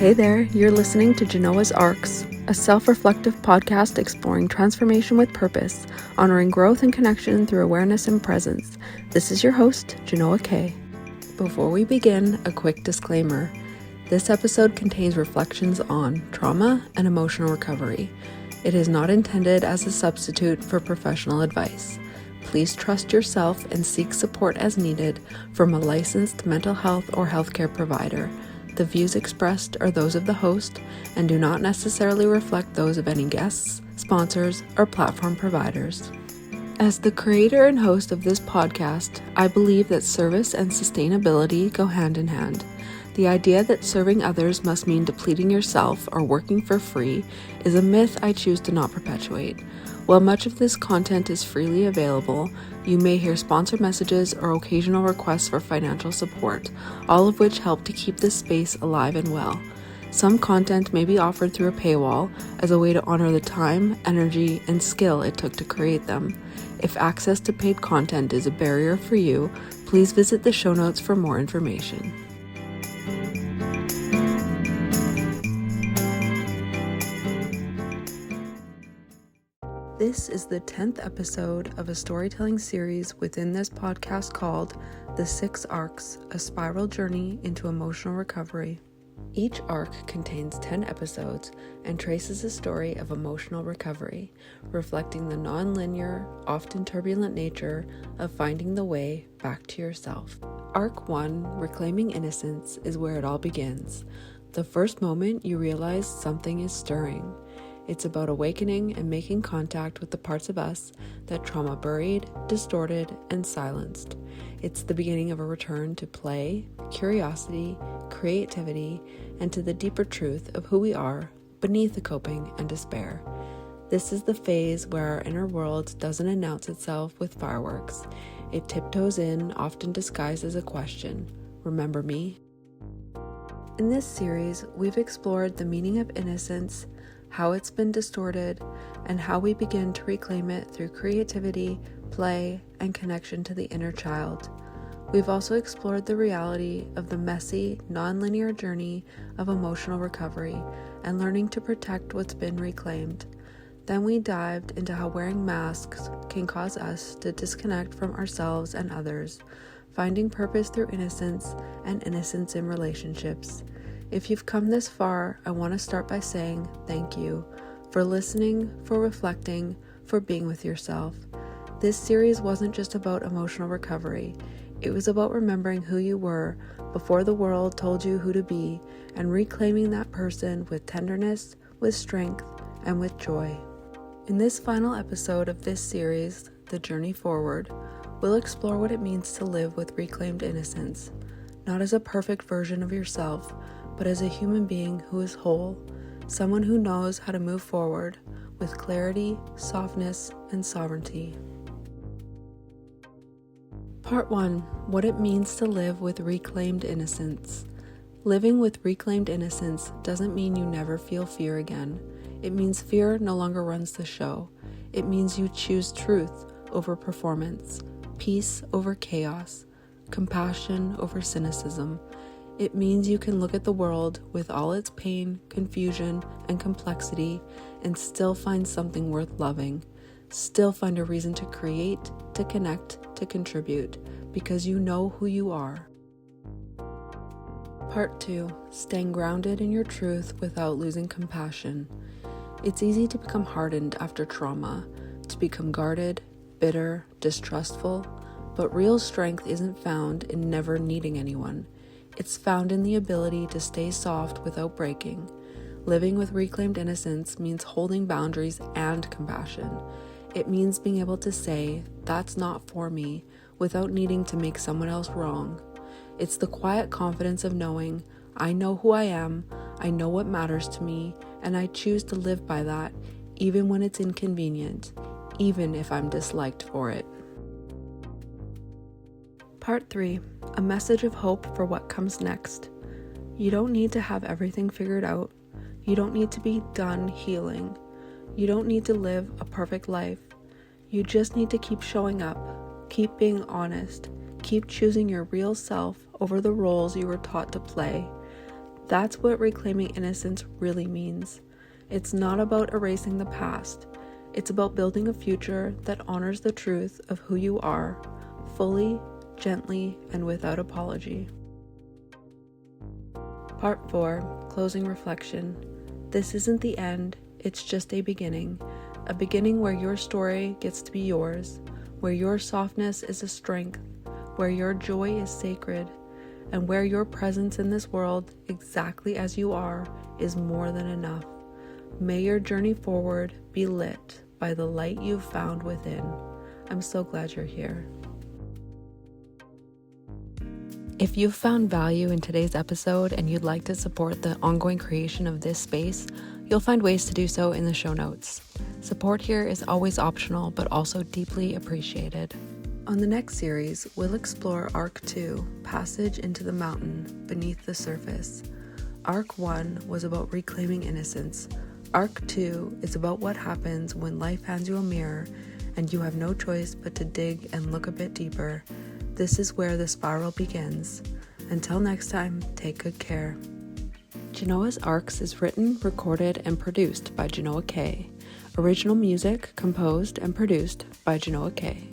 Hey there, you're listening to Genoa's Arcs, a self-reflective podcast exploring transformation with purpose, honoring growth and connection through awareness and presence. This is your host, Genoa K. Before we begin, a quick disclaimer. This episode contains reflections on trauma and emotional recovery. It is not intended as a substitute for professional advice. Please trust yourself and seek support as needed from a licensed mental health or healthcare provider. The views expressed are those of the host and do not necessarily reflect those of any guests, sponsors, or platform providers. As the creator and host of this podcast, I believe that service and sustainability go hand in hand. The idea that serving others must mean depleting yourself or working for free is a myth I choose to not perpetuate. While much of this content is freely available, you may hear sponsored messages or occasional requests for financial support, all of which help to keep this space alive and well. Some content may be offered through a paywall as a way to honor the time, energy, and skill it took to create them. If access to paid content is a barrier for you, please visit the show notes for more information. This is the 10th episode of a storytelling series within this podcast called The 6 Arcs, a spiral journey into emotional recovery. Each arc contains 10 episodes and traces a story of emotional recovery, reflecting the non-linear, often turbulent nature of finding the way back to yourself. Arc 1, Reclaiming Innocence, is where it all begins. The first moment you realize something is stirring. It's about awakening and making contact with the parts of us that trauma buried, distorted, and silenced. It's the beginning of a return to play, curiosity, creativity, and to the deeper truth of who we are beneath the coping and despair. This is the phase where our inner world doesn't announce itself with fireworks. It tiptoes in, often disguised as a question. Remember me? In this series, we've explored the meaning of innocence, how it's been distorted, and how we begin to reclaim it through creativity, play, and connection to the inner child. We've also explored the reality of the messy, non-linear journey of emotional recovery and learning to protect what's been reclaimed. Then we dived into how wearing masks can cause us to disconnect from ourselves and others, finding purpose through innocence and innocence in relationships. If you've come this far, I want to start by saying thank you for listening, for reflecting, for being with yourself. This series wasn't just about emotional recovery. It was about remembering who you were before the world told you who to be and reclaiming that person with tenderness, with strength, and with joy. In this final episode of this series, The Journey Forward, we'll explore what it means to live with reclaimed innocence, not as a perfect version of yourself, but as a human being who is whole, someone who knows how to move forward with clarity, softness, and sovereignty. Part 1. What it means to live with reclaimed innocence. Living with reclaimed innocence doesn't mean you never feel fear again. It means fear no longer runs the show. It means you choose truth over performance, peace over chaos, compassion over cynicism. It means you can look at the world with all its pain, confusion, and complexity and still find something worth loving, still find a reason to create, to connect, to contribute, because you know who you are. Part 2. Staying grounded in your truth without losing compassion. It's easy to become hardened after trauma, to become guarded, bitter, distrustful, but real strength isn't found in never needing anyone. It's found in the ability to stay soft without breaking. Living with reclaimed innocence means holding boundaries and compassion. It means being able to say, "That's not for me," without needing to make someone else wrong. It's the quiet confidence of knowing, I know who I am, I know what matters to me, and I choose to live by that, even when it's inconvenient, even if I'm disliked for it. Part 3. A message of hope for what comes next. You don't need to have everything figured out. You don't need to be done healing. You don't need to live a perfect life. You just need to keep showing up, keep being honest, keep choosing your real self over the roles you were taught to play. That's what reclaiming innocence really means. It's not about erasing the past. It's about building a future that honors the truth of who you are, fully, gently, and without apology. Part 4, Closing Reflection. This isn't the end, it's just a beginning where your story gets to be yours, where your softness is a strength, where your joy is sacred, and where your presence in this world, exactly as you are, is more than enough. May your journey forward be lit by the light you've found within. I'm so glad you're here. If you've found value in today's episode and you'd like to support the ongoing creation of this space, you'll find ways to do so in the show notes. Support here is always optional, but also deeply appreciated. On the next series, we'll explore Arc 2, Passage into the Mountain, Beneath the Surface. Arc 1 was about reclaiming innocence. Arc 2 is about what happens when life hands you a mirror and you have no choice but to dig and look a bit deeper. This is where the spiral begins. Until next time, take good care. Genoa's Arcs is written, recorded, and produced by Genoa K. Original music composed and produced by Genoa K.